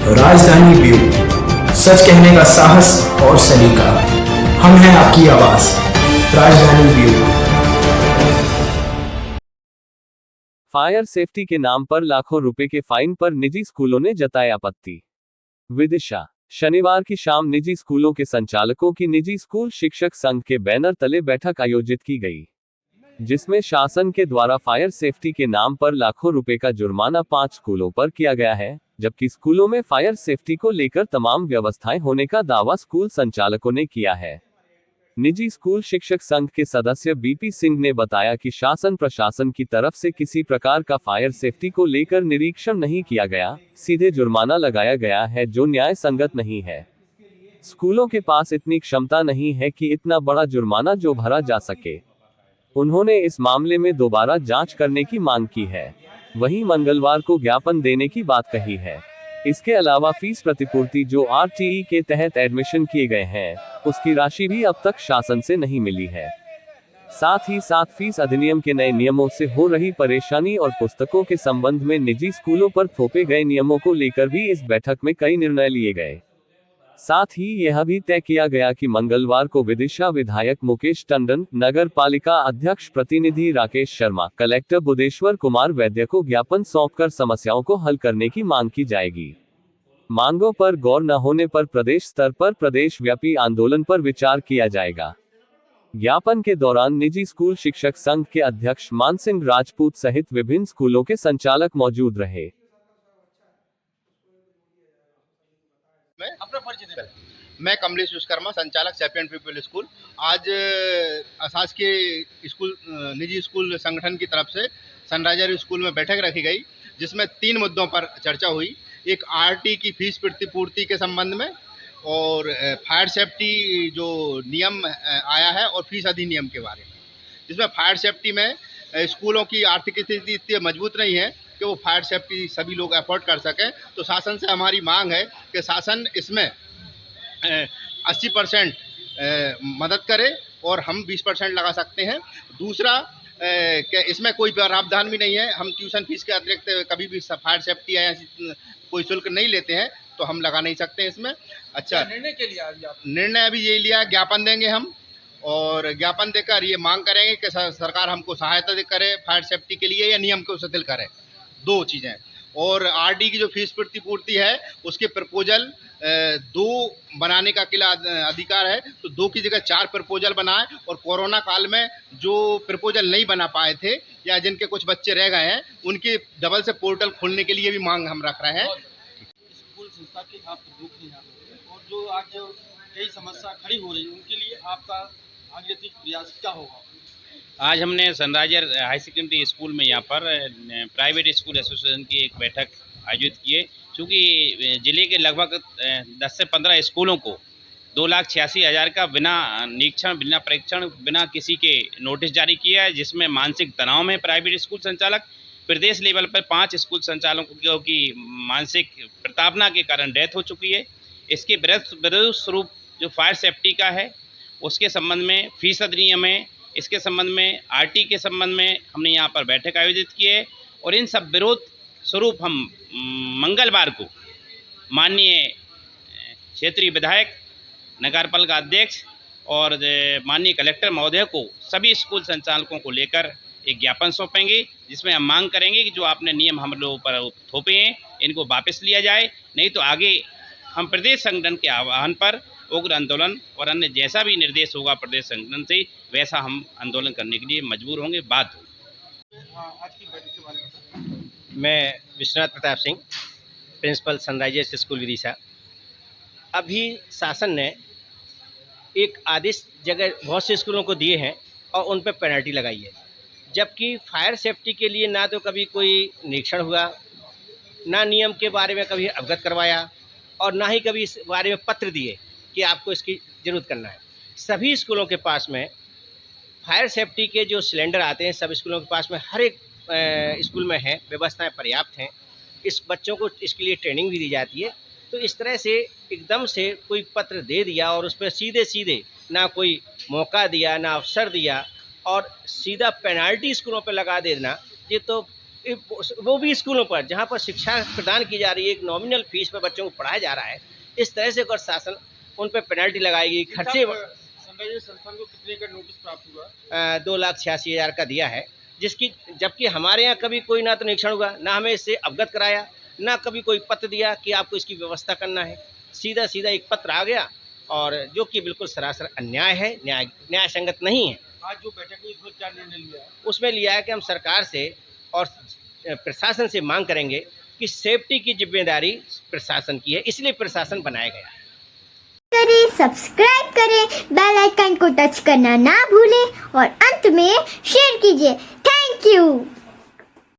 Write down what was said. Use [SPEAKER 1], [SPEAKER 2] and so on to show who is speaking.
[SPEAKER 1] राजधानी व्यू, सच कहने का साहस और सलीका। हम हैं आपकी आवाज, राजधानी व्यू।
[SPEAKER 2] फायर सेफ्टी के नाम पर लाखों रुपए के फाइन पर निजी स्कूलों ने जताई आपत्ति। विदिशा। शनिवार की शाम निजी स्कूलों के संचालकों की निजी स्कूल शिक्षक संघ के बैनर तले बैठक आयोजित की गई, जिसमें शासन के द्वारा फायर सेफ्टी के नाम पर लाखों रुपए का जुर्माना 5 स्कूलों पर किया गया है, जबकि स्कूलों में फायर सेफ्टी को लेकर तमाम व्यवस्थाएं होने का दावा स्कूल संचालकों ने किया है। निजी स्कूल शिक्षक संघ के सदस्य बीपी सिंह ने बताया कि शासन प्रशासन की तरफ से किसी प्रकार का फायर सेफ्टी को लेकर निरीक्षण नहीं किया गया, सीधे जुर्माना लगाया गया है जो न्याय संगत नहीं है। स्कूलों के पास इतनी क्षमता नहीं है कि इतना बड़ा जुर्माना जो भरा जा सके। उन्होंने इस मामले में दोबारा जांच करने की मांग की है। वहीं मंगलवार को ज्ञापन देने की बात कही है। इसके अलावा फीस प्रतिपूर्ति जो आरटीई के तहत एडमिशन किए गए हैं, उसकी राशि भी अब तक शासन से नहीं मिली है। साथ ही साथ फीस अधिनियम के नए नियमों से हो रही परेशानी और पुस्तकों के संबंध में निजी स्कूलों पर थोपे गए नियमों को लेकर भी इस बैठक में कई निर्णय लिए गए। साथ ही यह भी तय किया गया कि मंगलवार को विदिशा विधायक मुकेश टंडन, नगर पालिका अध्यक्ष प्रतिनिधि राकेश शर्मा, कलेक्टर बुदेश्वर कुमार वैद्य को ज्ञापन सौंपकर समस्याओं को हल करने की मांग की जाएगी। मांगों पर गौर न होने पर प्रदेश स्तर पर प्रदेश व्यापी आंदोलन पर विचार किया जाएगा। ज्ञापन के दौरान निजी स्कूल शिक्षक संघ के अध्यक्ष मान सिंह राजपूत सहित विभिन्न स्कूलों के संचालक मौजूद रहे।
[SPEAKER 3] मैं कमलेश विश्वकर्मा, संचालक चैंपियन पीपल स्कूल। आज शासकीय स्कूल निजी स्कूल संगठन की तरफ से सनराइजर स्कूल में बैठक रखी गई, जिसमें 3 मुद्दों पर चर्चा हुई। एक आरटी की फीस प्रतिपूर्ति के संबंध में, और फायर सेफ्टी जो नियम आया है, और फीस अधिनियम के बारे में। जिसमें फायर सेफ्टी में स्कूलों की आर्थिक स्थिति इतनी मजबूत नहीं है कि वो फायर सेफ्टी सभी लोग अफोर्ड कर सकें। तो शासन से हमारी मांग है कि शासन इसमें 80% मदद करे और हम 20% लगा सकते हैं। दूसरा कि इसमें कोई प्रावधान भी नहीं है, हम ट्यूशन फीस के अतिरिक्त कभी भी फायर सेफ्टी या कोई शुल्क नहीं लेते हैं, तो हम लगा नहीं सकते इसमें। अच्छा, निर्णय के लिए निर्णय अभी यही लिया, ज्ञापन देंगे हम, और ज्ञापन देकर ये मांग करेंगे कि सरकार हमको सहायता करे फायर सेफ्टी के लिए, या नियम को शिथिल करे। 2 चीज़ें। और आरडी की जो फीस प्रतिपूर्ति है, उसके प्रपोजल 2 बनाने का किला अधिकार है, तो 2 की जगह 4 प्रपोजल बनाए। और कोरोना काल में जो प्रपोजल नहीं बना पाए थे या जिनके कुछ बच्चे रह गए हैं, उनके डबल से पोर्टल खोलने के लिए भी मांग हम रख रहे हैं।
[SPEAKER 4] स्कूल संस्था के आप प्रमुख हैं यहाँ पे, और जो आज कई समस्या खड़ी हो रही है, उनके लिए आपका आगे प्रयास क्या होगा?
[SPEAKER 5] आज हमने सनराइजर हाई सेकेंडरी स्कूल में यहाँ पर प्राइवेट स्कूल एसोसिएशन की एक बैठक आयोजित की है। चूँकि ज़िले के लगभग 10 से 15 स्कूलों को 2,86,000 का बिना निरीक्षण, बिना परीक्षण, बिना किसी के नोटिस जारी किया है, जिसमें मानसिक तनाव में प्राइवेट स्कूल संचालक। प्रदेश लेवल पर 5 स्कूल संचालकों की मानसिक प्रताड़ना के कारण डेथ हो चुकी है। इसके विरोध स्वरूप जो फायर सेफ्टी का है, उसके संबंध में फीस अधिनियम है, इसके संबंध में आरटी के संबंध में हमने यहाँ पर बैठक आयोजित की है। और इन सब विरोध स्वरूप हम मंगलवार को माननीय क्षेत्रीय विधायक, नगर पालिका अध्यक्ष और माननीय कलेक्टर महोदय को सभी स्कूल संचालकों को लेकर एक ज्ञापन सौंपेंगे, जिसमें हम मांग करेंगे कि जो आपने नियम हम लोगों पर थोपे हैं, इनको वापस लिया जाए। नहीं तो आगे हम प्रदेश संगठन के आह्वान पर उग्र आंदोलन और अन्य जैसा भी निर्देश होगा प्रदेश संगठन से, वैसा हम आंदोलन करने के लिए मजबूर होंगे, बाध्य होंगे।
[SPEAKER 4] आज की बैठक के बारे में
[SPEAKER 6] मैं Vishwanath Pratap Singh, principal sunrisers school Vidisha. अभी शासन ने एक आदेश जगह बहुत से स्कूलों को दिए हैं और उन पर पेनल्टी लगाई है, जबकि फायर सेफ्टी के लिए ना तो कभी कोई निरीक्षण हुआ, ना नियम के बारे में कभी अवगत करवाया, और ना ही कभी इस बारे में पत्र दिए कि आपको इसकी ज़रूरत करना है। सभी स्कूलों के पास में फायर सेफ्टी के जो सिलेंडर आते हैं, सब स्कूलों के पास में हर एक स्कूल में है, व्यवस्थाएं पर्याप्त हैं। इस बच्चों को इसके लिए ट्रेनिंग भी दी जाती है। तो इस तरह से एकदम से कोई पत्र दे दिया और उस पर सीधे सीधे ना कोई मौका दिया, ना अवसर दिया, और सीधा पेनाल्टी स्कूलों पर लगा देना, ये तो वो भी स्कूलों पर जहाँ पर शिक्षा प्रदान की जा रही है, एक नॉमिनल फीस पर बच्चों को पढ़ाया जा रहा है, इस तरह से अगर शासन उन पर पेनल्टी लगाएगी, खर्चे
[SPEAKER 4] सनराइजर्स संस्थान को कितने का नोटिस प्राप्त हुआ?
[SPEAKER 6] 2,86,000 का दिया है, जिसकी जबकि हमारे यहाँ कभी कोई ना तो निरीक्षण हुआ, ना हमें इससे अवगत कराया, ना कभी कोई पत्र दिया कि आपको इसकी व्यवस्था करना है। सीधा सीधा एक पत्र आ गया, और जो कि बिल्कुल सरासर अन्याय है, न्याय संगत नहीं है।
[SPEAKER 4] आज जो बैठक हुई उसमें क्या निर्णय लिया है?
[SPEAKER 6] उसमें लिया है कि हम सरकार से और प्रशासन से मांग करेंगे कि सेफ्टी की जिम्मेदारी प्रशासन की है, इसलिए प्रशासन बनाया गया है।
[SPEAKER 7] करें, सब्सक्राइब करें, बेल आइकन को टच करना ना भूलें और अंत में शेयर कीजिए। Thank you.